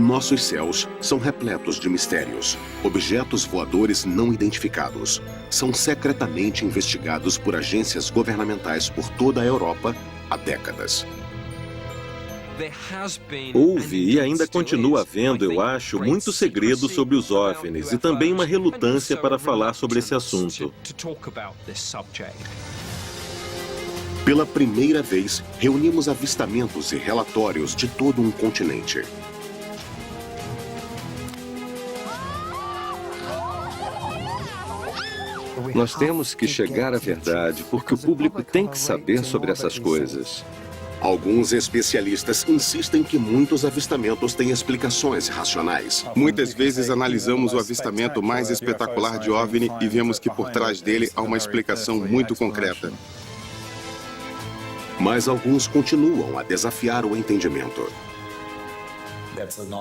Nossos céus são repletos de mistérios. Objetos voadores não identificados são secretamente investigados por agências governamentais por toda a Europa há décadas. Houve e ainda continua havendo, eu acho, muito segredo sobre os OVNIs e também uma relutância para falar sobre esse assunto. Pela primeira vez, reunimos avistamentos e relatórios de todo um continente. Nós temos que chegar à verdade, porque o público tem que saber sobre essas coisas. Alguns especialistas insistem que muitos avistamentos têm explicações racionais. Muitas vezes analisamos o avistamento mais espetacular de OVNI e vemos que por trás dele há uma explicação muito concreta. Mas alguns continuam a desafiar o entendimento.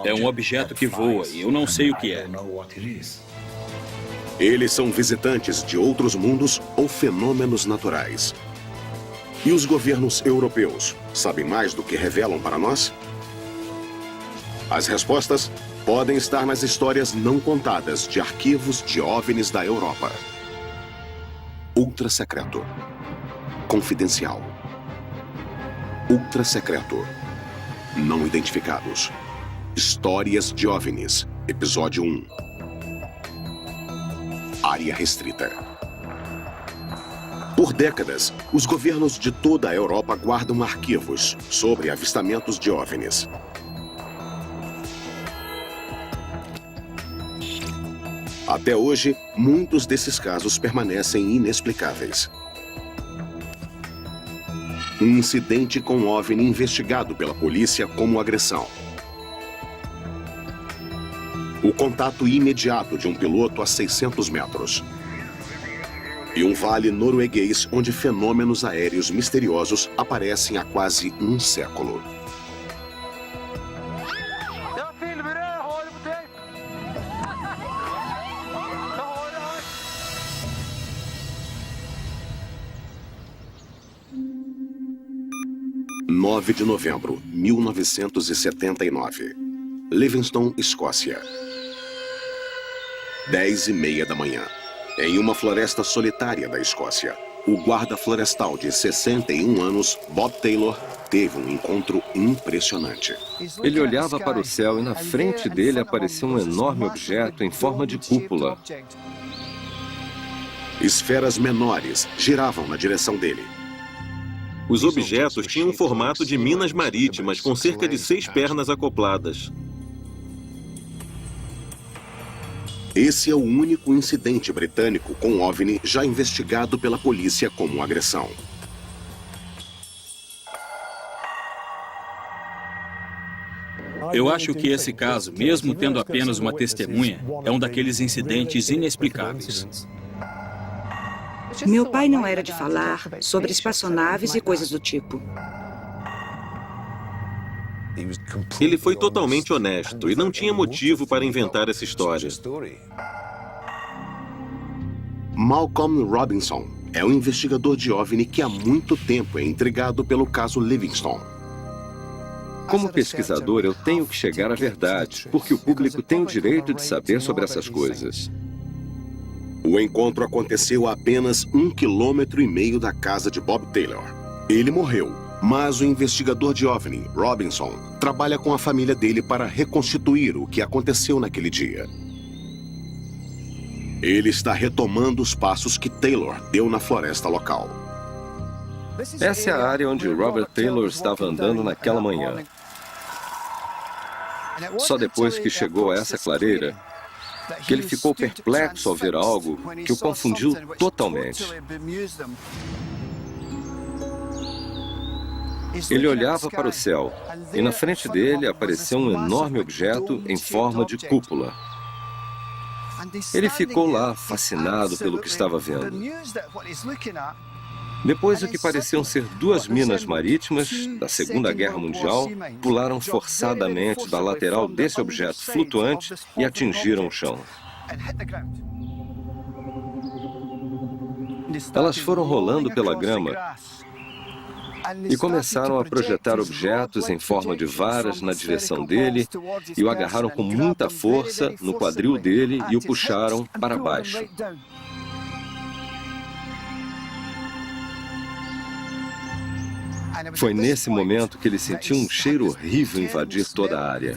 É um objeto que voa e eu não sei o que é. Eles são visitantes de outros mundos ou fenômenos naturais. E os governos europeus sabem mais do que revelam para nós? As respostas podem estar nas histórias não contadas de arquivos de OVNIs da Europa. Ultra secreto. Confidencial. Ultra secreto. Não identificados. Histórias de OVNIs. Episódio 1. Área restrita. Por décadas, os governos de toda a Europa guardam arquivos sobre avistamentos de OVNIs. Até hoje, muitos desses casos permanecem inexplicáveis. Um incidente com OVNI investigado pela polícia como agressão. O contato imediato de um piloto a 600 metros. E um vale norueguês onde fenômenos aéreos misteriosos aparecem há quase um século. – 9 de novembro, 1979. Livingston, Escócia. 10h30 da manhã. Em uma floresta solitária da Escócia, o guarda florestal de 61 anos, Bob Taylor, teve um encontro impressionante. Ele olhava para o céu e na frente dele apareceu um enorme objeto em forma de cúpula. Esferas menores giravam na direção dele. Os objetos tinham um formato de minas marítimas com cerca de 6 pernas acopladas. Esse é o único incidente britânico com OVNI já investigado pela polícia como agressão. Eu acho que esse caso, mesmo tendo apenas uma testemunha, é um daqueles incidentes inexplicáveis. Meu pai não era de falar sobre espaçonaves e coisas do tipo. Ele foi totalmente honesto e não tinha motivo para inventar essa história. Malcolm Robinson é um investigador de OVNI que há muito tempo é intrigado pelo caso Livingston. Como pesquisador, eu tenho que chegar à verdade, porque o público tem o direito de saber sobre essas coisas. O encontro aconteceu a apenas 1,5 km da casa de Bob Taylor. Ele morreu, mas o investigador de OVNI, Robinson, trabalha com a família dele para reconstituir o que aconteceu naquele dia. Ele está retomando os passos que Taylor deu na floresta local. Essa é a área onde Robert Taylor estava andando naquela manhã. Só depois que chegou a essa clareira, que ele ficou perplexo ao ver algo que o confundiu totalmente. Ele olhava para o céu e na frente dele apareceu um enorme objeto em forma de cúpula. Ele ficou lá, fascinado pelo que estava vendo. Depois, o que pareciam ser 2 minas marítimas da Segunda Guerra Mundial pularam forçadamente da lateral desse objeto flutuante e atingiram o chão. Elas foram rolando pela grama e começaram a projetar objetos em forma de varas na direção dele e o agarraram com muita força no quadril dele e o puxaram para baixo. Foi nesse momento que ele sentiu um cheiro horrível invadir toda a área.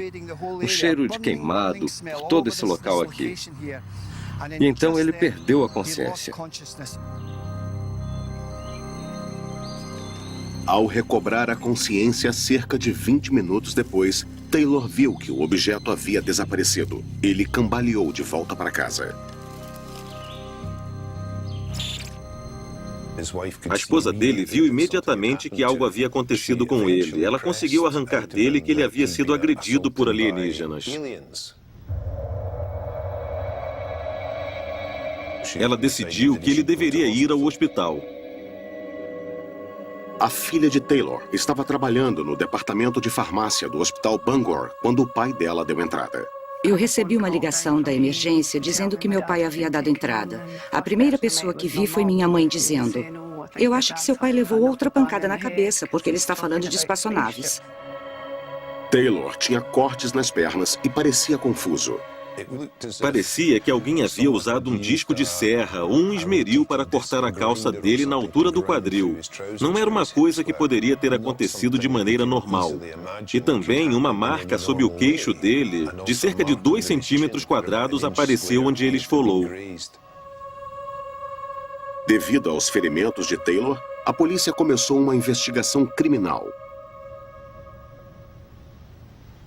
Um cheiro de queimado por todo esse local aqui. E então ele perdeu a consciência. Ao recobrar a consciência cerca de 20 minutos depois, Taylor viu que o objeto havia desaparecido. Ele cambaleou de volta para casa. A esposa dele viu imediatamente que algo havia acontecido com ele. Ela conseguiu arrancar dele que ele havia sido agredido por alienígenas. Ela decidiu que ele deveria ir ao hospital. A filha de Taylor estava trabalhando no departamento de farmácia do Hospital Bangor quando o pai dela deu entrada. Eu recebi uma ligação da emergência dizendo que meu pai havia dado entrada. A primeira pessoa que vi foi minha mãe dizendo: "Eu acho que seu pai levou outra pancada na cabeça, porque ele está falando de espaçonaves." Taylor tinha cortes nas pernas e parecia confuso. Parecia que alguém havia usado um disco de serra ou um esmeril para cortar a calça dele na altura do quadril. Não era uma coisa que poderia ter acontecido de maneira normal. E também uma marca sob o queixo dele, de cerca de 2 centímetros quadrados, apareceu onde ele esfolou. Devido aos ferimentos de Taylor, a polícia começou uma investigação criminal.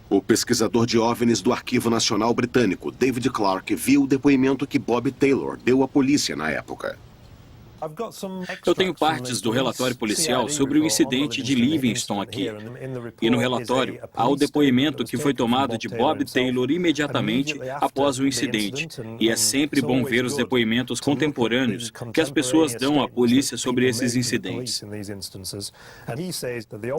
O pesquisador de OVNIs do Arquivo Nacional Britânico, David Clarke, viu o depoimento que Bob Taylor deu à polícia na época. Eu tenho partes do relatório policial sobre o incidente de Livingston aqui. E no relatório, há o depoimento que foi tomado de Bob Taylor imediatamente após o incidente. E é sempre bom ver os depoimentos contemporâneos que as pessoas dão à polícia sobre esses incidentes.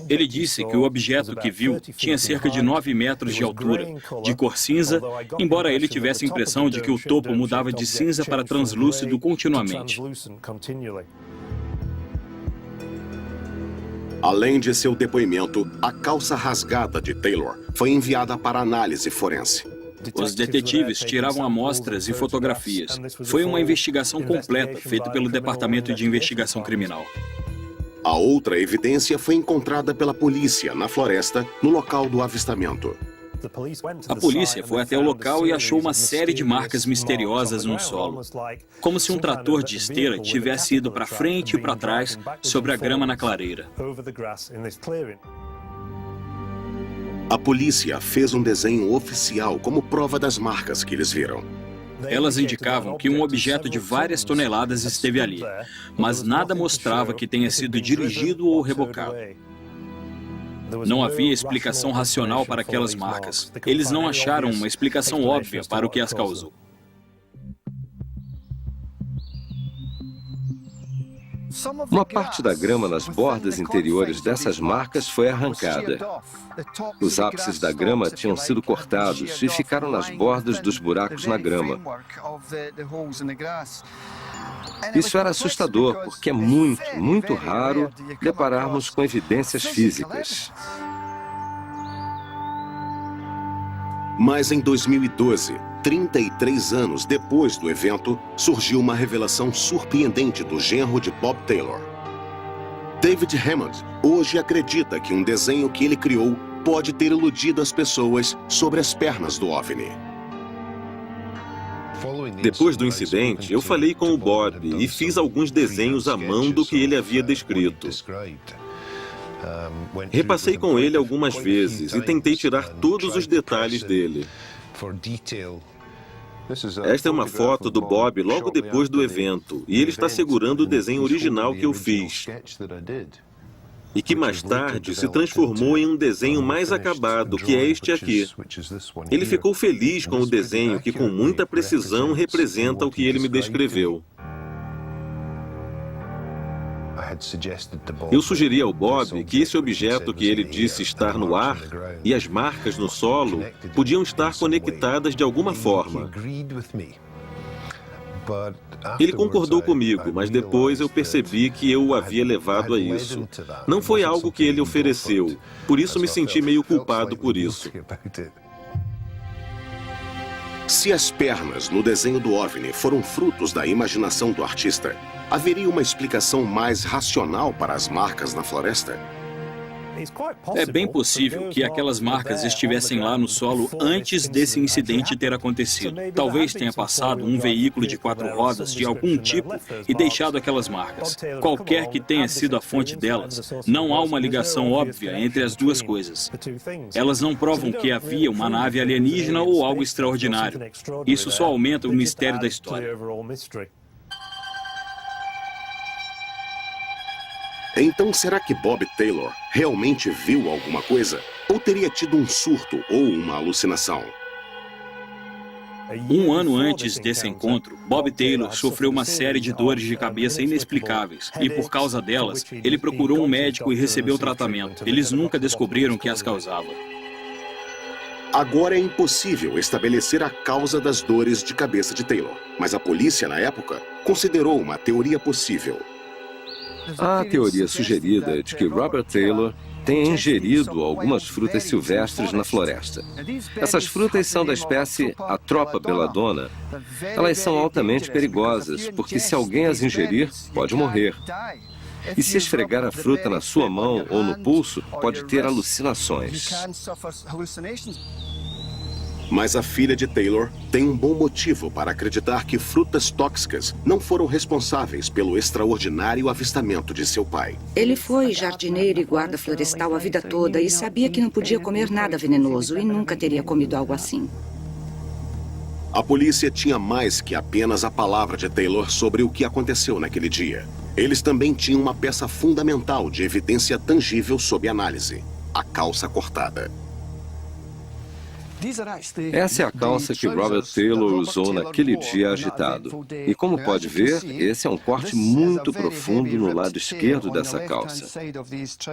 Ele disse que o objeto que viu tinha cerca de 9 metros de altura, de cor cinza, embora ele tivesse a impressão de que o topo mudava de cinza para translúcido continuamente. Além de seu depoimento, a calça rasgada de Taylor foi enviada para análise forense. Os detetives tiravam amostras e fotografias. Foi uma investigação completa feita pelo Departamento de Investigação Criminal. A outra evidência foi encontrada pela polícia na floresta, no local do avistamento. A polícia foi até o local e achou uma série de marcas misteriosas no solo, como se um trator de esteira tivesse ido para frente e para trás sobre a grama na clareira. A polícia fez um desenho oficial como prova das marcas que eles viram. Elas indicavam que um objeto de várias toneladas esteve ali, mas nada mostrava que tenha sido dirigido ou rebocado. Não havia explicação racional para aquelas marcas. Eles não acharam uma explicação óbvia para o que as causou. Uma parte da grama nas bordas interiores dessas marcas foi arrancada. Os ápices da grama tinham sido cortados e ficaram nas bordas dos buracos na grama. Isso era assustador, porque é muito raro depararmos com evidências físicas. Mas em 2012, 33 anos depois do evento, surgiu uma revelação surpreendente do genro de Bob Taylor. David Hammond hoje acredita que um desenho que ele criou pode ter iludido as pessoas sobre as pernas do OVNI. Depois do incidente, eu falei com o Bob e fiz alguns desenhos à mão do que ele havia descrito. Repassei com ele algumas vezes e tentei tirar todos os detalhes dele. Esta é uma foto do Bob logo depois do evento, e ele está segurando o desenho original que eu fiz, e que mais tarde se transformou em um desenho mais acabado, que é este aqui. Ele ficou feliz com o desenho, que com muita precisão representa o que ele me descreveu. Eu sugeri ao Bob que esse objeto que ele disse estar no ar e as marcas no solo podiam estar conectadas de alguma forma. Ele concordou comigo, mas depois eu percebi que eu o havia levado a isso. Não foi algo que ele ofereceu, por isso me senti meio culpado por isso. Se as pernas no desenho do OVNI foram frutos da imaginação do artista, haveria uma explicação mais racional para as marcas na floresta? É bem possível que aquelas marcas estivessem lá no solo antes desse incidente ter acontecido. Talvez tenha passado um veículo de 4 rodas de algum tipo e deixado aquelas marcas. Qualquer que tenha sido a fonte delas, não há uma ligação óbvia entre as duas coisas. Elas não provam que havia uma nave alienígena ou algo extraordinário. Isso só aumenta o mistério da história. Então, será que Bob Taylor realmente viu alguma coisa? Ou teria tido um surto ou uma alucinação? Um ano antes desse encontro, Bob Taylor sofreu uma série de dores de cabeça inexplicáveis e, por causa delas, ele procurou um médico e recebeu tratamento. Eles nunca descobriram o que as causava. Agora é impossível estabelecer a causa das dores de cabeça de Taylor, mas a polícia, na época, considerou uma teoria possível. Há a teoria sugerida de que Robert Taylor tenha ingerido algumas frutas silvestres na floresta. Essas frutas são da espécie Atropa belladonna. Elas são altamente perigosas, porque se alguém as ingerir, pode morrer. E se esfregar a fruta na sua mão ou no pulso, pode ter alucinações. Mas a filha de Taylor tem um bom motivo para acreditar que frutas tóxicas não foram responsáveis pelo extraordinário avistamento de seu pai. Ele foi jardineiro e guarda florestal a vida toda e sabia que não podia comer nada venenoso e nunca teria comido algo assim. A polícia tinha mais que apenas a palavra de Taylor sobre o que aconteceu naquele dia. Eles também tinham uma peça fundamental de evidência tangível sob análise: a calça cortada. Essa é a calça que Robert Taylor usou naquele dia agitado. E como pode ver, esse é um corte muito profundo no lado esquerdo dessa calça.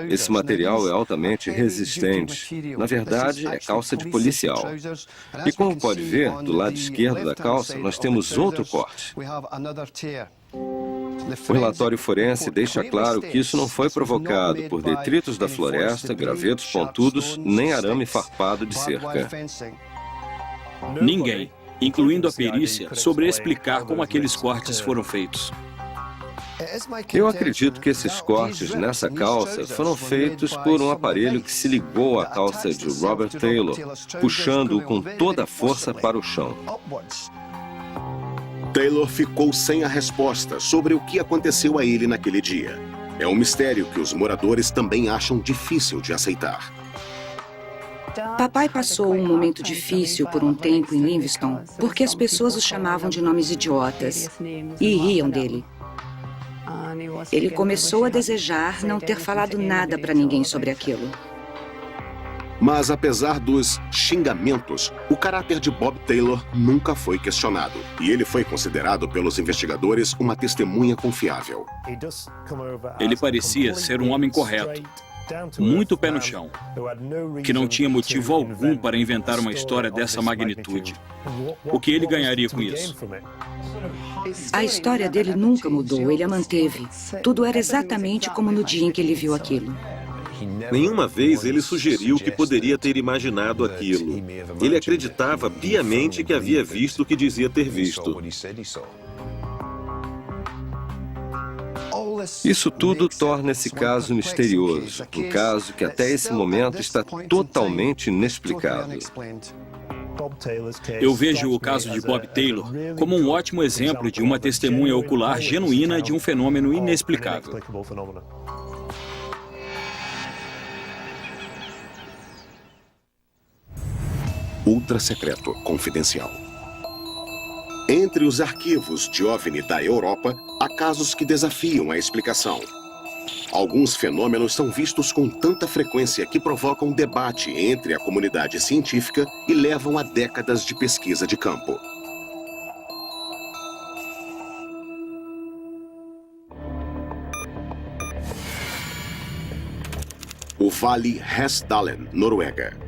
Esse material é altamente resistente. Na verdade, é calça de policial. E como pode ver, do lado esquerdo da calça, nós temos outro corte. O relatório forense deixa claro que isso não foi provocado por detritos da floresta, gravetos pontudos, nem arame farpado de cerca. Ninguém, incluindo a perícia, sobre explicar como aqueles cortes foram feitos. Eu acredito que esses cortes nessa calça foram feitos por um aparelho que se ligou à calça de Robert Taylor, puxando-o com toda a força para o chão. Taylor ficou sem a resposta sobre o que aconteceu a ele naquele dia. É um mistério que os moradores também acham difícil de aceitar. Papai passou um momento difícil por um tempo em Livingston, porque as pessoas o chamavam de nomes idiotas e riam dele. Ele começou a desejar não ter falado nada para ninguém sobre aquilo. Mas apesar dos xingamentos, o caráter de Bob Taylor nunca foi questionado. E ele foi considerado pelos investigadores uma testemunha confiável. Ele parecia ser um homem correto, muito pé no chão, que não tinha motivo algum para inventar uma história dessa magnitude. O que ele ganharia com isso? A história dele nunca mudou, ele a manteve. Tudo era exatamente como no dia em que ele viu aquilo. Nenhuma vez ele sugeriu que poderia ter imaginado aquilo. Ele acreditava piamente que havia visto o que dizia ter visto. Isso tudo torna esse caso misterioso, um caso que até esse momento está totalmente inexplicado. Eu vejo o caso de Bob Taylor como um ótimo exemplo de uma testemunha ocular genuína de um fenômeno inexplicável. Ultra secreto, confidencial. Entre os arquivos de OVNI da Europa, há casos que desafiam a explicação. Alguns fenômenos são vistos com tanta frequência que provocam debate entre a comunidade científica e levam a décadas de pesquisa de campo. O Vale Hessdalen, Noruega.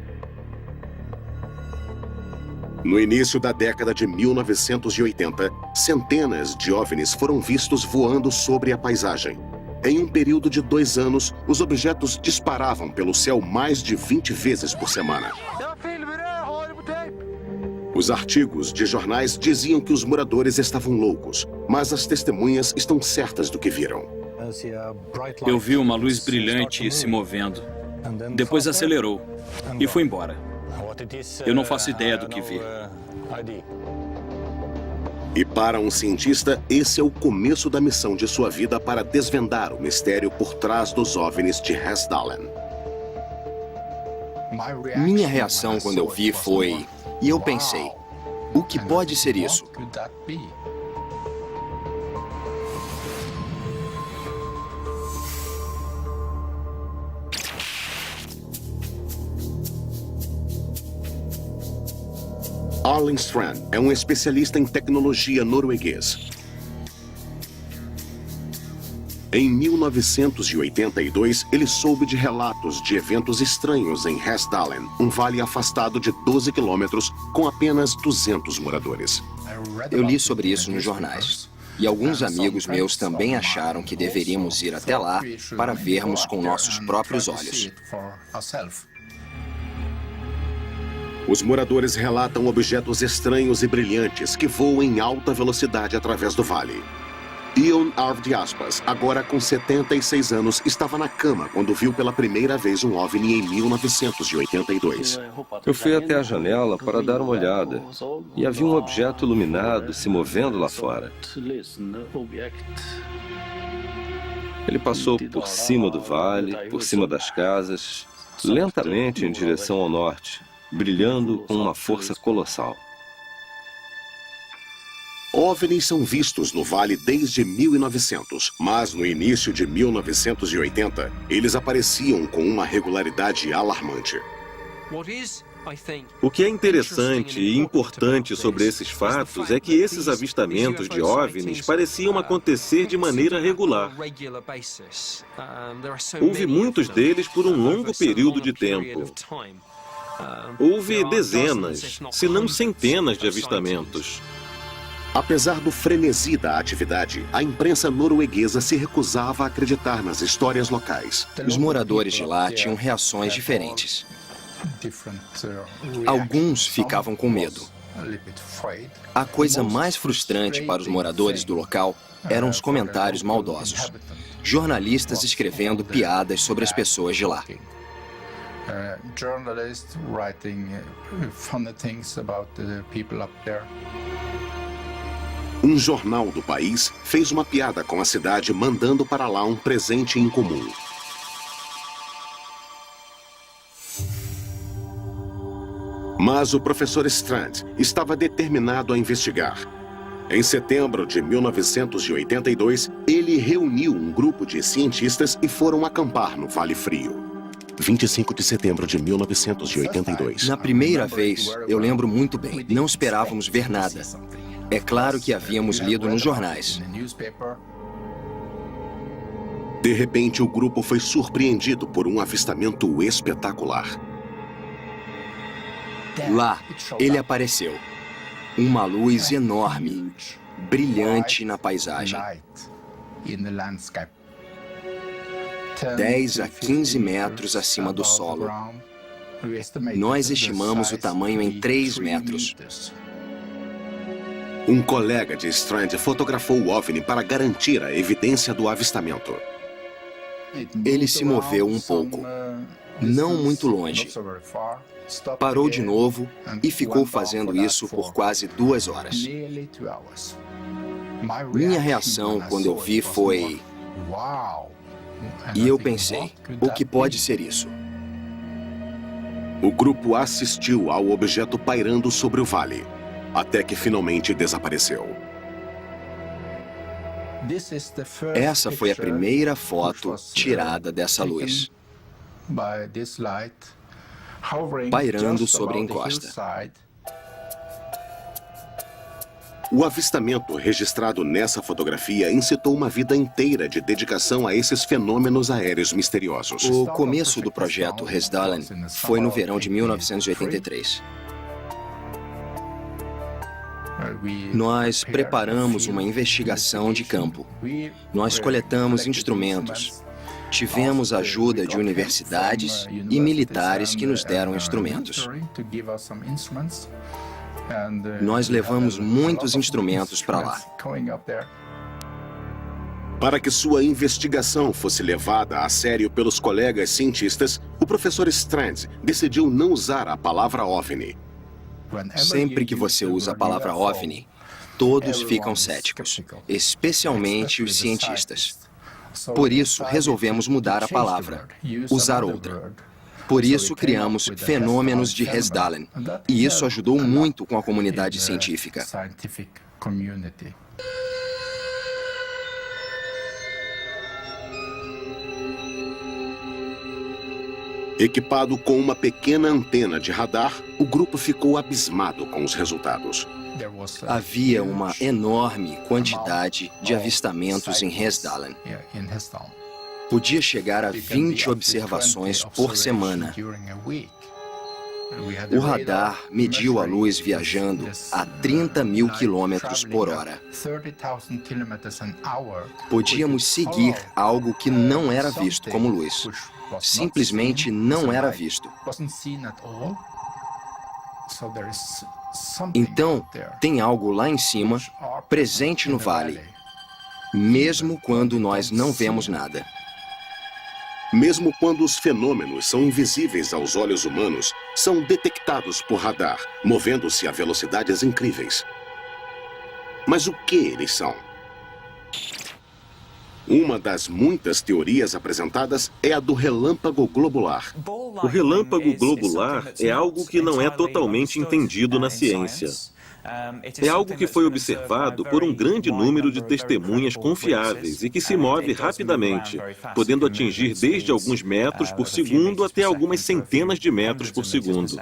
No início da década de 1980, centenas de OVNIs foram vistos voando sobre a paisagem. Em um período de 2 anos, os objetos disparavam pelo céu mais de 20 vezes por semana. Os artigos de jornais diziam que os moradores estavam loucos, mas as testemunhas estão certas do que viram. Eu vi uma luz brilhante se movendo. Depois acelerou e foi embora. Eu não faço ideia do que vi. E para um cientista, esse é o começo da missão de sua vida para desvendar o mistério por trás dos OVNIs de Hessdalen. Minha reação quando eu vi foi... E eu pensei, o que pode ser isso? Arlen Strand é um especialista em tecnologia norueguês. Em 1982, ele soube de relatos de eventos estranhos em Hessdalen, um vale afastado de 12 quilômetros com apenas 200 moradores. Eu li sobre isso nos jornais. E alguns amigos meus também acharam que deveríamos ir até lá para vermos com nossos próprios olhos. Os moradores relatam objetos estranhos e brilhantes que voam em alta velocidade através do vale. Ion Arvid Aspas, agora com 76 anos, estava na cama quando viu pela primeira vez um OVNI em 1982. Eu fui até a janela para dar uma olhada e havia um objeto iluminado se movendo lá fora. Ele passou por cima do vale, por cima das casas, lentamente em direção ao norte, brilhando com uma força colossal. OVNIs são vistos no vale desde 1900, mas no início de 1980, eles apareciam com uma regularidade alarmante. O que é interessante e importante sobre esses fatos é que esses avistamentos de OVNIs pareciam acontecer de maneira regular. Houve muitos deles por um longo período de tempo. Houve dezenas, se não centenas de avistamentos. Apesar do frenesi da atividade, a imprensa norueguesa se recusava a acreditar nas histórias locais. Os moradores de lá tinham reações diferentes. Alguns ficavam com medo. A coisa mais frustrante para os moradores do local eram os comentários maldosos. Jornalistas escrevendo piadas sobre as pessoas de lá. Um jornal do país fez uma piada com a cidade, mandando para lá um presente incomum. Mas o professor Strand estava determinado a investigar. Em setembro de 1982, ele reuniu um grupo de cientistas e foram acampar no Vale Frio. 25 de setembro de 1982. Na primeira vez, eu lembro muito bem, não esperávamos ver nada. É claro que havíamos lido nos jornais. De repente, o grupo foi surpreendido por um avistamento espetacular. Lá, ele apareceu. Uma luz enorme, brilhante na paisagem. 10 a 15 metros acima do solo. Nós estimamos o tamanho em 3 metros. Um colega de Strand fotografou o OVNI para garantir a evidência do avistamento. Ele se moveu um pouco, não muito longe. Parou de novo e ficou fazendo isso por quase 2 horas. Minha reação quando eu vi foi... E eu pensei, o que pode ser isso? O grupo assistiu ao objeto pairando sobre o vale, até que finalmente desapareceu. Essa foi a primeira foto tirada dessa luz, pairando sobre a encosta. O avistamento registrado nessa fotografia incitou uma vida inteira de dedicação a esses fenômenos aéreos misteriosos. O começo do projeto Hessdalen foi no verão de 1983. Nós preparamos uma investigação de campo. Nós coletamos instrumentos. Tivemos ajuda de universidades e militares que nos deram instrumentos. Nós levamos muitos instrumentos para lá. Para que sua investigação fosse levada a sério pelos colegas cientistas, o professor Strand decidiu não usar a palavra OVNI. Sempre que você usa a palavra OVNI, todos ficam céticos, especialmente os cientistas. Por isso, resolvemos mudar a palavra, usar outra. Por isso, criamos fenômenos de Hessdalen, e isso ajudou muito com a comunidade científica. Equipado com uma pequena antena de radar, o grupo ficou abismado com os resultados. Havia uma enorme quantidade de avistamentos em Hessdalen. Podia chegar a 20 observações por semana. O radar mediu a luz viajando a 30.000 quilômetros por hora. Podíamos seguir algo que não era visto como luz. Simplesmente não era visto. Então, tem algo lá em cima, presente no vale, mesmo quando nós não vemos nada. Mesmo quando os fenômenos são invisíveis aos olhos humanos, são detectados por radar, movendo-se a velocidades incríveis. Mas o que eles são? Uma das muitas teorias apresentadas é a do relâmpago globular. O relâmpago globular é algo que não é totalmente entendido na ciência. É algo que foi observado por um grande número de testemunhas confiáveis e que se move rapidamente, podendo atingir desde alguns metros por segundo até algumas centenas de metros por segundo.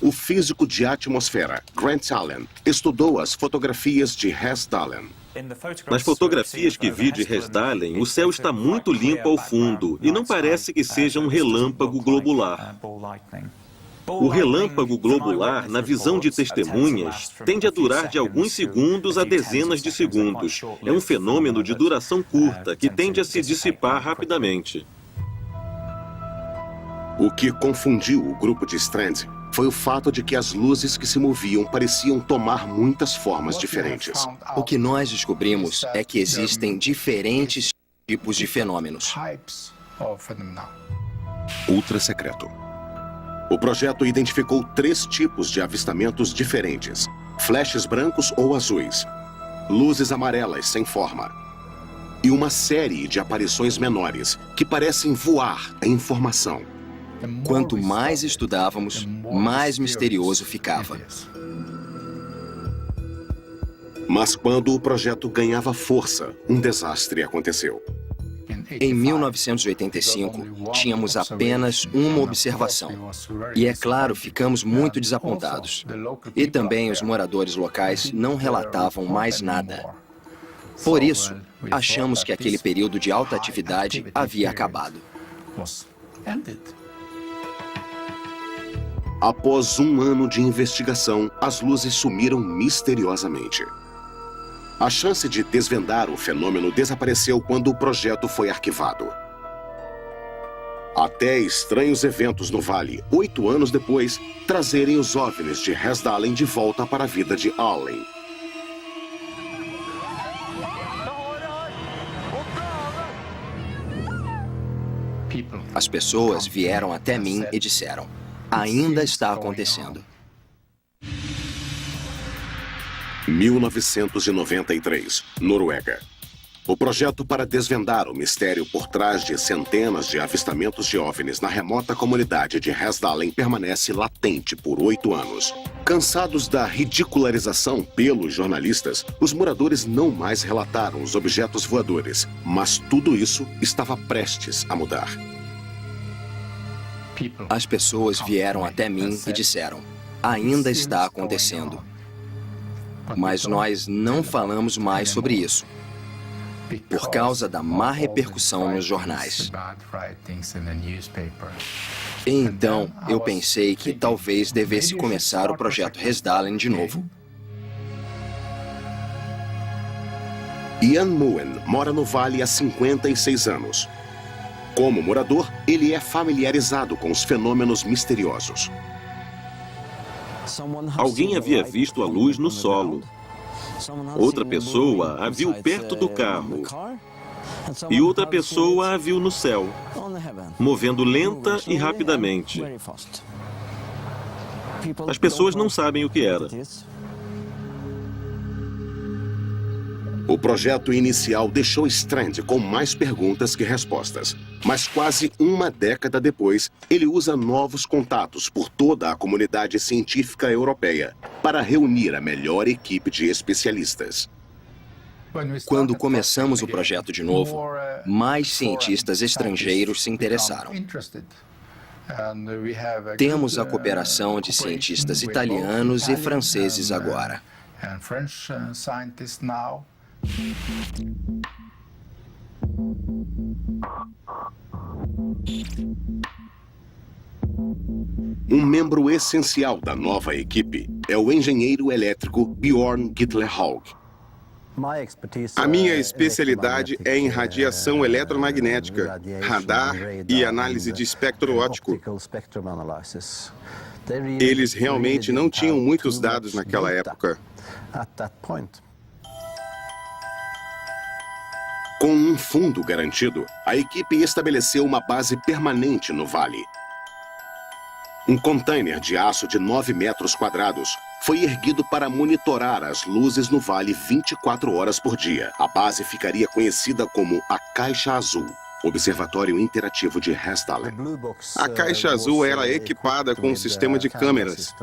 O físico de atmosfera, Grant Allen, estudou as fotografias de Hessdalen. Nas fotografias que vi de Hessdalen, o céu está muito limpo ao fundo e não parece que seja um relâmpago globular. O relâmpago globular, na visão de testemunhas, tende a durar de alguns segundos a dezenas de segundos. É um fenômeno de duração curta que tende a se dissipar rapidamente. O que confundiu o grupo de Strand foi o fato de que as luzes que se moviam pareciam tomar muitas formas diferentes. O que nós descobrimos é que existem diferentes tipos de fenômenos. Ultra secreto. O projeto identificou 3 tipos de avistamentos diferentes: flashes brancos ou azuis, luzes amarelas sem forma, e uma série de aparições menores que parecem voar a informação. Quanto mais estudávamos, mais misterioso ficava. Mas quando o projeto ganhava força, um desastre aconteceu. Em 1985, tínhamos apenas uma observação. E é claro, ficamos muito desapontados. E também os moradores locais não relatavam mais nada. Por isso, achamos que aquele período de alta atividade havia acabado. Após um ano de investigação, as luzes sumiram misteriosamente. A chance de desvendar o fenômeno desapareceu quando o projeto foi arquivado. Até estranhos eventos no Vale, 8 anos depois, trazerem os OVNIs de Hessdalen de volta para a vida de Allen. As pessoas vieram até mim e disseram: ainda está acontecendo. 1993, Noruega. O projeto para desvendar o mistério por trás de centenas de avistamentos de OVNIs na remota comunidade de Hessdalen permanece latente por 8 anos. Cansados da ridicularização pelos jornalistas, os moradores não mais relataram os objetos voadores, mas tudo isso estava prestes a mudar. As pessoas vieram até mim e disseram: ainda está acontecendo. Mas nós não falamos mais sobre isso, por causa da má repercussão nos jornais. Então, eu pensei que talvez devesse começar o projeto Hessdalen de novo. Ian Moen mora no Vale há 56 anos. Como morador, ele é familiarizado com os fenômenos misteriosos. Alguém havia visto a luz no solo. Outra pessoa a viu perto do carro. E outra pessoa a viu no céu, movendo lenta e rapidamente. As pessoas não sabem o que era. O projeto inicial deixou Strand com mais perguntas que respostas. Mas quase uma década depois, ele usa novos contatos por toda a comunidade científica europeia para reunir a melhor equipe de especialistas. Quando começamos o projeto de novo, mais cientistas estrangeiros se interessaram. Temos a cooperação de cientistas italianos e franceses agora. Um membro essencial da nova equipe é o engenheiro elétrico Bjorn Gittler-Haug. A minha especialidade é em radiação eletromagnética, radar e análise de espectro óptico. Eles realmente não tinham muitos dados naquela época. Com um fundo garantido, a equipe estabeleceu uma base permanente no vale. Um container de aço de 9 metros quadrados foi erguido para monitorar as luzes no vale 24 horas por dia. A base ficaria conhecida como a Caixa Azul, Observatório Interativo de Hessdalen. A Caixa Azul era equipada com um sistema de câmeras.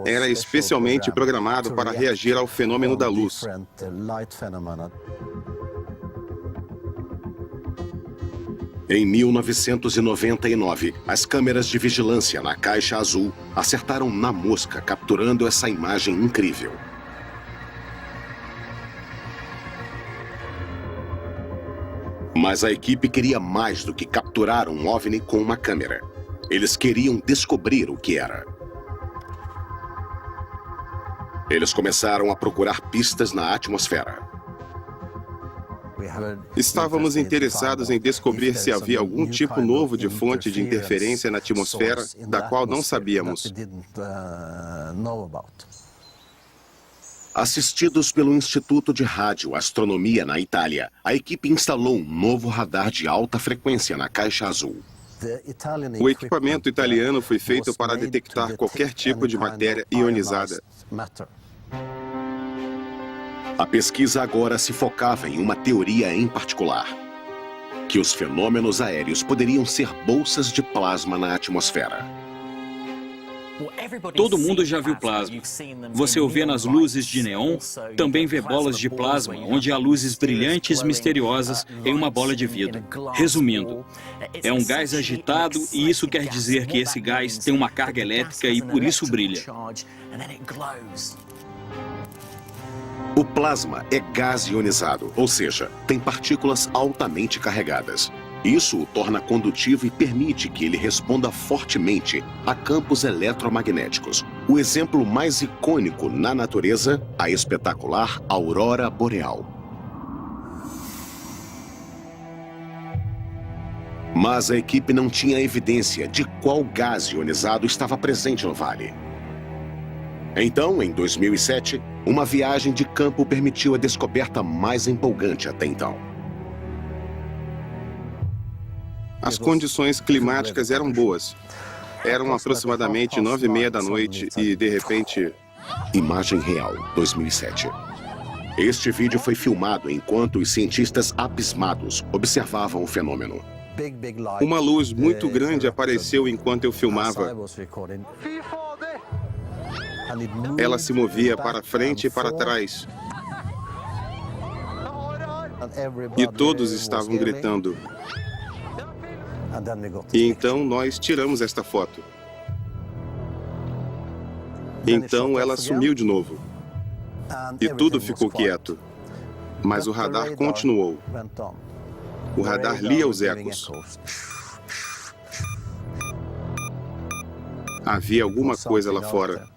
Era especialmente programado para reagir ao fenômeno da luz. Em 1999, as câmeras de vigilância na Caixa Azul acertaram na mosca, capturando essa imagem incrível. Mas a equipe queria mais do que capturar um OVNI com uma câmera. Eles queriam descobrir o que era. Eles começaram a procurar pistas na atmosfera. Estávamos interessados em descobrir se havia algum tipo novo de fonte de interferência na atmosfera da qual não sabíamos. Assistidos pelo Instituto de Radioastronomia na Itália, a equipe instalou um novo radar de alta frequência na Caixa Azul. O equipamento italiano foi feito para detectar qualquer tipo de matéria ionizada. A pesquisa agora se focava em uma teoria em particular: que os fenômenos aéreos poderiam ser bolsas de plasma na atmosfera. Todo mundo já viu plasma. Você o vê nas luzes de neon, também vê bolas de plasma, onde há luzes brilhantes misteriosas em uma bola de vidro. Resumindo, é um gás agitado e isso quer dizer que esse gás tem uma carga elétrica e por isso brilha. O plasma é gás ionizado, ou seja, tem partículas altamente carregadas. Isso o torna condutivo e permite que ele responda fortemente a campos eletromagnéticos. O exemplo mais icônico na natureza, a espetacular aurora boreal. Mas a equipe não tinha evidência de qual gás ionizado estava presente no vale. Então, em 2007, uma viagem de campo permitiu a descoberta mais empolgante até então. As condições climáticas eram boas. Eram aproximadamente 9h30 da noite e, de repente... Imagem real, 2007. Este vídeo foi filmado enquanto os cientistas abismados observavam o fenômeno. Uma luz muito grande apareceu enquanto eu filmava. Ela se movia para frente e para trás. E todos estavam gritando. E então nós tiramos esta foto. Então ela sumiu de novo. E tudo ficou quieto. Mas o radar continuou. O radar lia os ecos. Havia alguma coisa lá fora.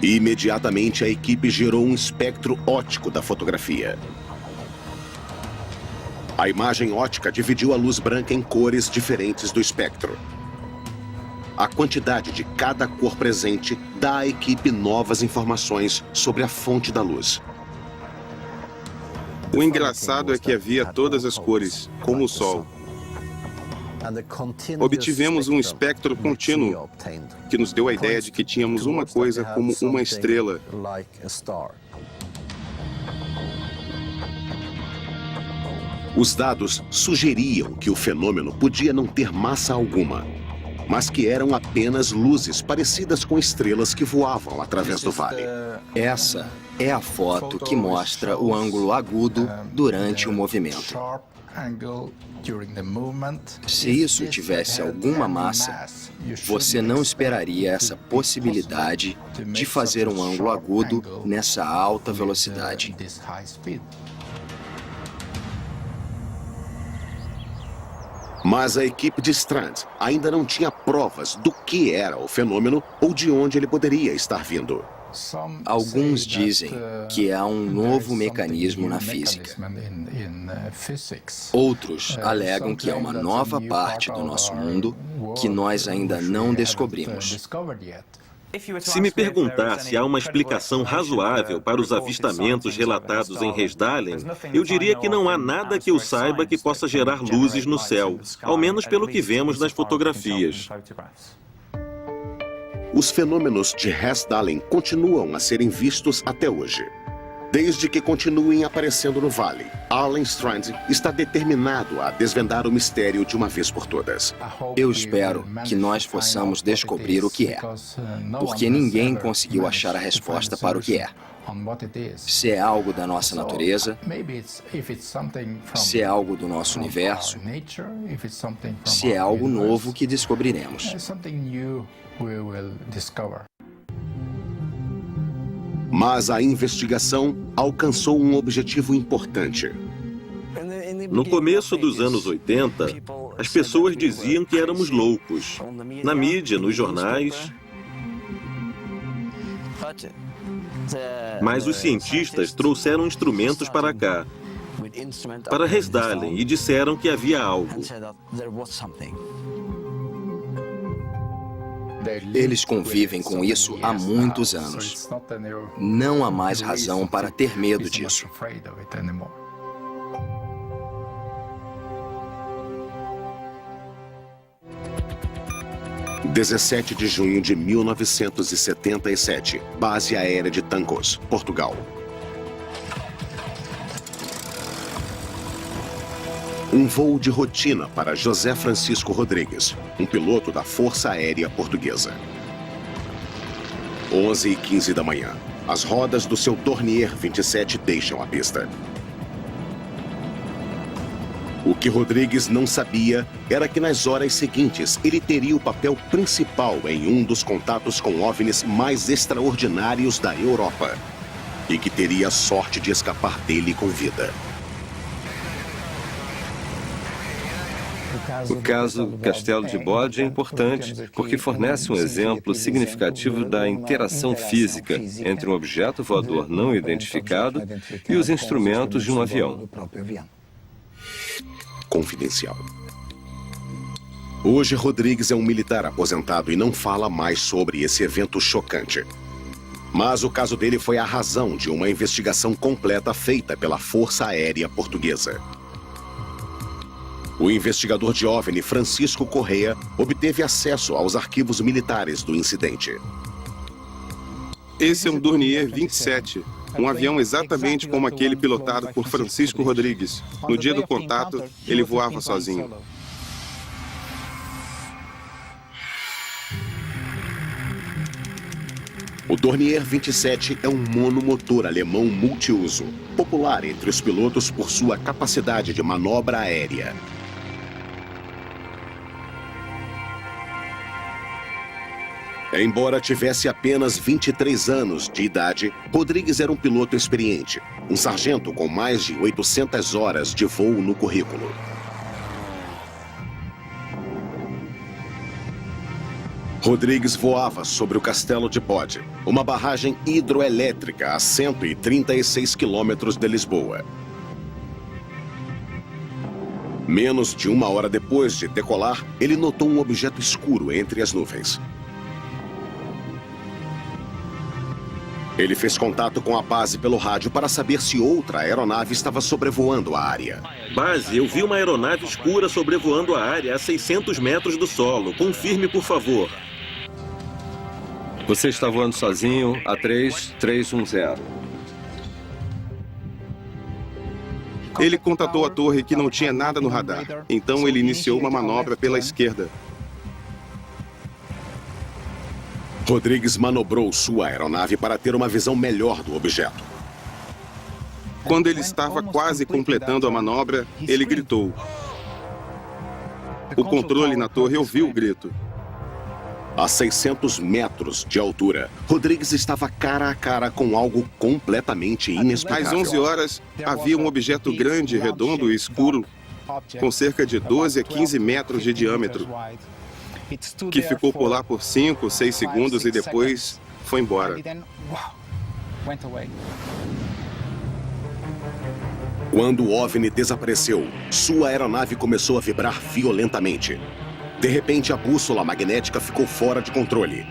E imediatamente a equipe gerou um espectro óptico da fotografia. A imagem óptica dividiu a luz branca em cores diferentes do espectro. A quantidade de cada cor presente dá à equipe novas informações sobre a fonte da luz. O engraçado é que havia todas as cores, como o Sol. Obtivemos um espectro contínuo, que nos deu a ideia de que tínhamos uma coisa como uma estrela. Os dados sugeriam que o fenômeno podia não ter massa alguma, mas que eram apenas luzes parecidas com estrelas que voavam através do vale. Essa é a foto que mostra o ângulo agudo durante o movimento. Se isso tivesse alguma massa, você não esperaria essa possibilidade de fazer um ângulo agudo nessa alta velocidade. Mas a equipe de Strand ainda não tinha provas do que era o fenômeno ou de onde ele poderia estar vindo. Alguns dizem que há um novo mecanismo na física. Outros alegam que é uma nova parte do nosso mundo que nós ainda não descobrimos. Se me perguntar se há uma explicação razoável para os avistamentos relatados em Resdalen, eu diria que não há nada que eu saiba que possa gerar luzes no céu, ao menos pelo que vemos nas fotografias. Os fenômenos de Resdalen continuam a serem vistos até hoje. Desde que continuem aparecendo no vale, Alan Strand está determinado a desvendar o mistério de uma vez por todas. Eu espero que nós possamos descobrir o que é, porque ninguém conseguiu achar a resposta para o que é. Se é algo da nossa natureza, se é algo do nosso universo, se é algo novo que descobriremos. Mas a investigação alcançou um objetivo importante. No começo dos anos 80, as pessoas diziam que éramos loucos. Na mídia, nos jornais. Mas os cientistas trouxeram instrumentos para cá, para Resdalen, e disseram que havia algo. Eles convivem com isso há muitos anos. Não há mais razão para ter medo disso. – 17 de junho de 1977, base aérea de Tancos, Portugal. Um voo de rotina para José Francisco Rodrigues, um piloto da Força Aérea Portuguesa. 11h15 da manhã. As rodas do seu Dornier 27 deixam a pista. O que Rodrigues não sabia era que nas horas seguintes ele teria o papel principal em um dos contatos com OVNIs mais extraordinários da Europa e que teria a sorte de escapar dele com vida. O caso Castelo de Bode é importante porque fornece um exemplo significativo da interação física entre um objeto voador não identificado e os instrumentos de um avião. Confidencial. Hoje, Rodrigues é um militar aposentado e não fala mais sobre esse evento chocante. Mas o caso dele foi a razão de uma investigação completa feita pela Força Aérea Portuguesa. O investigador de OVNI, Francisco Correia, obteve acesso aos arquivos militares do incidente. Esse é um Dornier 27, um avião exatamente como aquele pilotado por Francisco Rodrigues. No dia do contato, ele voava sozinho. O Dornier 27 é um monomotor alemão multiuso, popular entre os pilotos por sua capacidade de manobra aérea. Embora tivesse apenas 23 anos de idade, Rodrigues era um piloto experiente, um sargento com mais de 800 horas de voo no currículo. Rodrigues voava sobre o Castelo de Bode, uma barragem hidroelétrica a 136 quilômetros de Lisboa. Menos de uma hora depois de decolar, ele notou um objeto escuro entre as nuvens. Ele fez contato com a base pelo rádio para saber se outra aeronave estava sobrevoando a área. Base, eu vi uma aeronave escura sobrevoando a área a 600 metros do solo. Confirme, por favor. Você está voando sozinho a 3310. Ele contatou a torre que não tinha nada no radar. Então ele iniciou uma manobra pela esquerda. Rodrigues manobrou sua aeronave para ter uma visão melhor do objeto. Quando ele estava quase completando a manobra, ele gritou. O controle na torre ouviu o grito. A 600 metros de altura, Rodrigues estava cara a cara com algo completamente inexplicável. Às 11 horas, havia um objeto grande, redondo e escuro, com cerca de 12 a 15 metros de diâmetro, que ficou por lá por 5, 6 segundos e depois foi embora. Quando o OVNI desapareceu, sua aeronave começou a vibrar violentamente. De repente, a bússola magnética ficou fora de controle.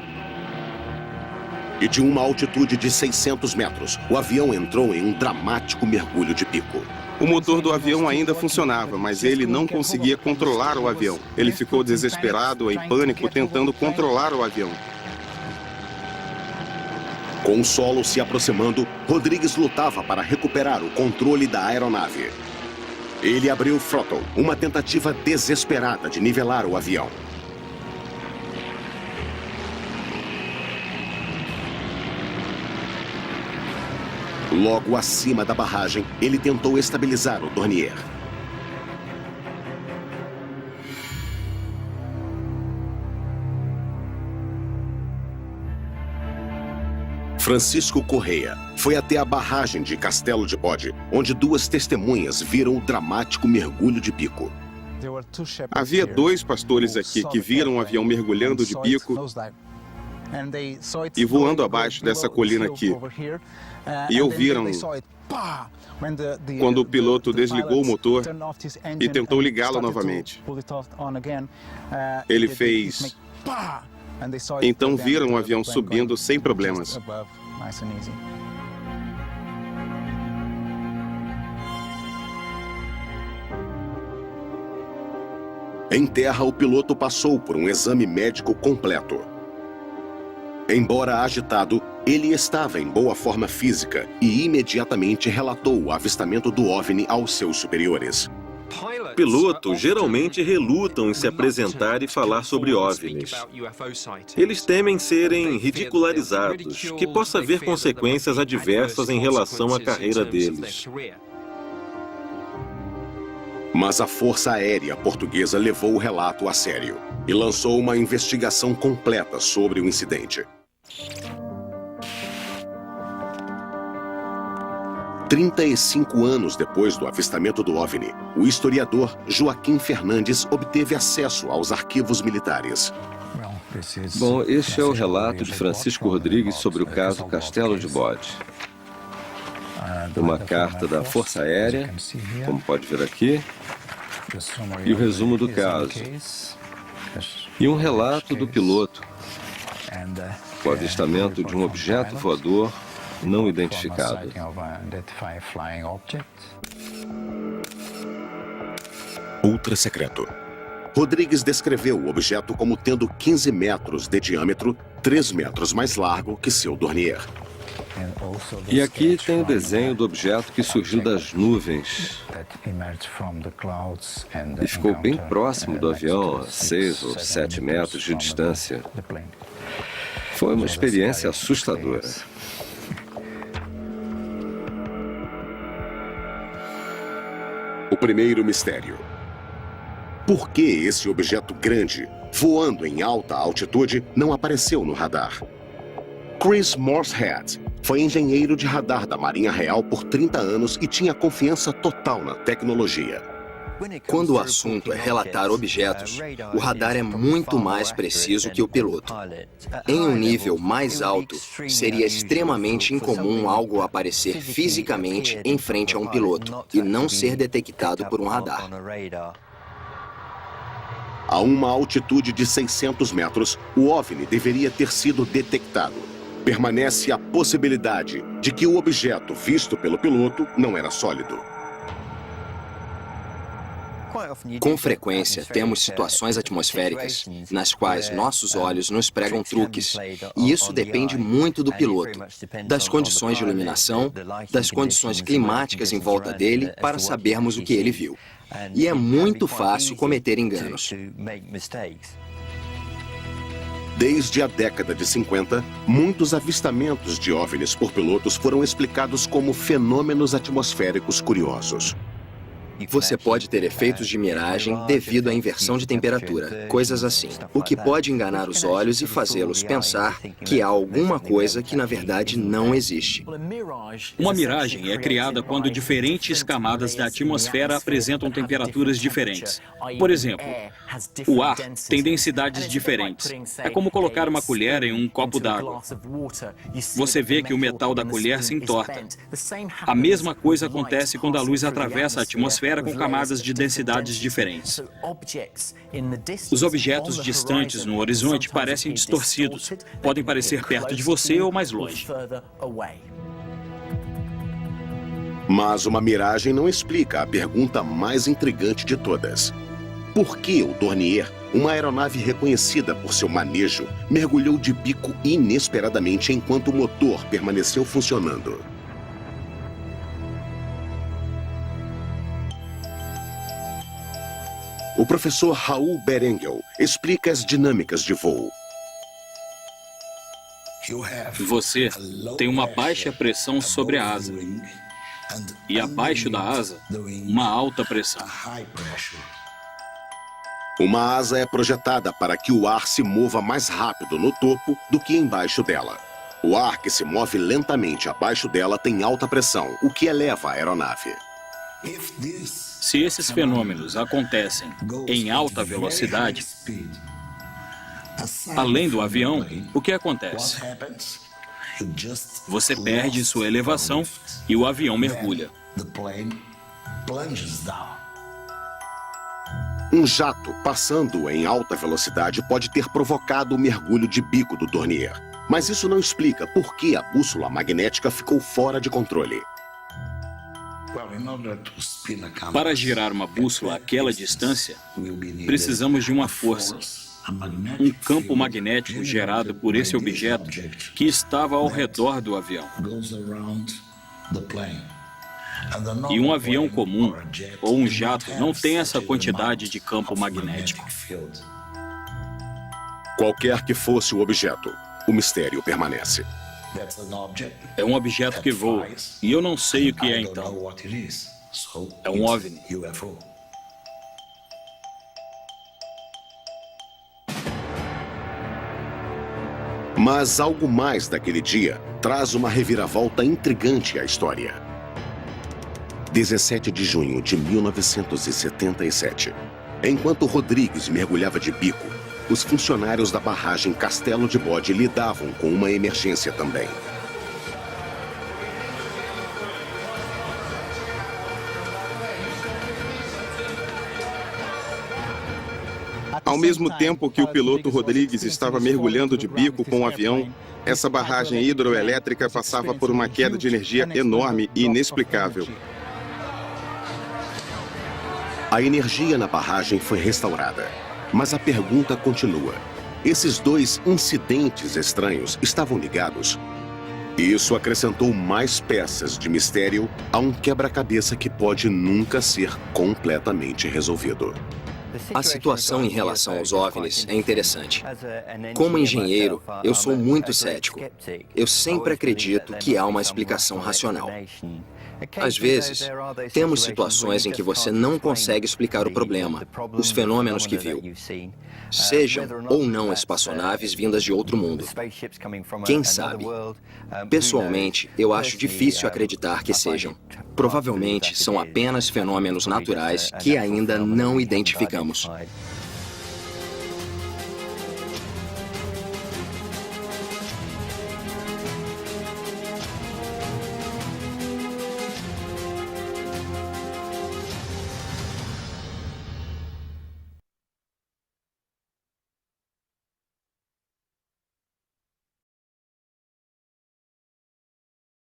E de uma altitude de 600 metros, o avião entrou em um dramático mergulho de pico. O motor do avião ainda funcionava, mas ele não conseguia controlar o avião. Ele ficou desesperado, em pânico, tentando controlar o avião. Com o solo se aproximando, Rodrigues lutava para recuperar o controle da aeronave. Ele abriu o throttle, uma tentativa desesperada de nivelar o avião. Logo acima da barragem, ele tentou estabilizar o Dornier. Francisco Correia foi até a barragem de Castelo de Bode, onde duas testemunhas viram o dramático mergulho de pico. Havia 2 pastores aqui que viram o avião mergulhando de pico e voando abaixo dessa colina aqui. E ouviram quando o piloto desligou o motor e tentou ligá-lo novamente. Ele fez... Então viram o avião subindo sem problemas. Em terra, o piloto passou por um exame médico completo. Embora agitado, ele estava em boa forma física e imediatamente relatou o avistamento do OVNI aos seus superiores. Pilotos geralmente relutam em se apresentar e falar sobre OVNIs. Eles temem serem ridicularizados, que possa haver consequências adversas em relação à carreira deles. Mas a Força Aérea Portuguesa levou o relato a sério e lançou uma investigação completa sobre o incidente. 35 anos depois do avistamento do OVNI, o historiador Joaquim Fernandes obteve acesso aos arquivos militares. Bom, este é o relato de Francisco Rodrigues sobre o caso Castelo de Bode. Uma carta da Força Aérea, como pode ver aqui, e o resumo do caso. E um relato do piloto, o avistamento de um objeto voador não identificado. Ultra secreto. Rodrigues descreveu o objeto como tendo 15 metros de diâmetro, 3 metros mais largo que seu Dornier. E aqui tem o desenho do objeto que surgiu das nuvens e ficou bem próximo do avião, a 6 ou 7 metros de distância. Foi uma experiência assustadora. O primeiro mistério. Por que esse objeto grande, voando em alta altitude, não apareceu no radar? Chris Morshead foi engenheiro de radar da Marinha Real por 30 anos e tinha confiança total na tecnologia. Quando o assunto é relatar objetos, o radar é muito mais preciso que o piloto. Em um nível mais alto, seria extremamente incomum algo aparecer fisicamente em frente a um piloto e não ser detectado por um radar. A uma altitude de 600 metros, o OVNI deveria ter sido detectado. Permanece a possibilidade de que o objeto visto pelo piloto não era sólido. Com frequência, temos situações atmosféricas nas quais nossos olhos nos pregam truques, e isso depende muito do piloto, das condições de iluminação, das condições climáticas em volta dele, para sabermos o que ele viu. E é muito fácil cometer enganos. Desde a década de 50, muitos avistamentos de OVNIs por pilotos foram explicados como fenômenos atmosféricos curiosos. Você pode ter efeitos de miragem devido à inversão de temperatura, coisas assim, o que pode enganar os olhos e fazê-los pensar que há alguma coisa que na verdade não existe. Uma miragem é criada quando diferentes camadas da atmosfera apresentam temperaturas diferentes. Por exemplo, o ar tem densidades diferentes. É como colocar uma colher em um copo d'água. Você vê que o metal da colher se entorta. A mesma coisa acontece quando a luz atravessa a atmosfera com camadas de densidades diferentes. Os objetos distantes no horizonte parecem distorcidos. Podem parecer perto de você ou mais longe. Mas uma miragem não explica a pergunta mais intrigante de todas. Por que o Dornier, uma aeronave reconhecida por seu manejo, mergulhou de bico inesperadamente enquanto o motor permaneceu funcionando? O professor Raul Berengel explica as dinâmicas de voo. Você tem uma baixa pressão sobre a asa e abaixo da asa, uma alta pressão. Uma asa é projetada para que o ar se mova mais rápido no topo do que embaixo dela. O ar que se move lentamente abaixo dela tem alta pressão, o que eleva a aeronave. Se esses fenômenos acontecem em alta velocidade, além do avião, o que acontece? Você perde sua elevação e o avião mergulha. Um jato passando em alta velocidade pode ter provocado o mergulho de bico do Dornier. Mas isso não explica por que a bússola magnética ficou fora de controle. Para girar uma bússola àquela distância, precisamos de uma força, um campo magnético gerado por esse objeto que estava ao redor do avião. E um avião comum ou um jato não tem essa quantidade de campo magnético. Qualquer que fosse o objeto, o mistério permanece. É um objeto que voa, e eu não sei o que é então. É um OVNI. Mas algo mais daquele dia traz uma reviravolta intrigante à história. 17 de junho de 1977. Enquanto Rodrigues mergulhava de bico, os funcionários da barragem Castelo de Bode lidavam com uma emergência também. Ao mesmo tempo que o piloto Rodrigues estava mergulhando de bico com o avião, essa barragem hidroelétrica passava por uma queda de energia enorme e inexplicável. A energia na barragem foi restaurada, mas a pergunta continua. Esses dois incidentes estranhos estavam ligados? Isso acrescentou mais peças de mistério a um quebra-cabeça que pode nunca ser completamente resolvido. A situação em relação aos OVNIs é interessante. Como engenheiro, eu sou muito cético. Eu sempre acredito que há uma explicação racional. Às vezes, temos situações em que você não consegue explicar o problema, os fenômenos que viu. Sejam ou não espaçonaves vindas de outro mundo. Quem sabe? Pessoalmente, eu acho difícil acreditar que sejam. Provavelmente são apenas fenômenos naturais que ainda não identificamos.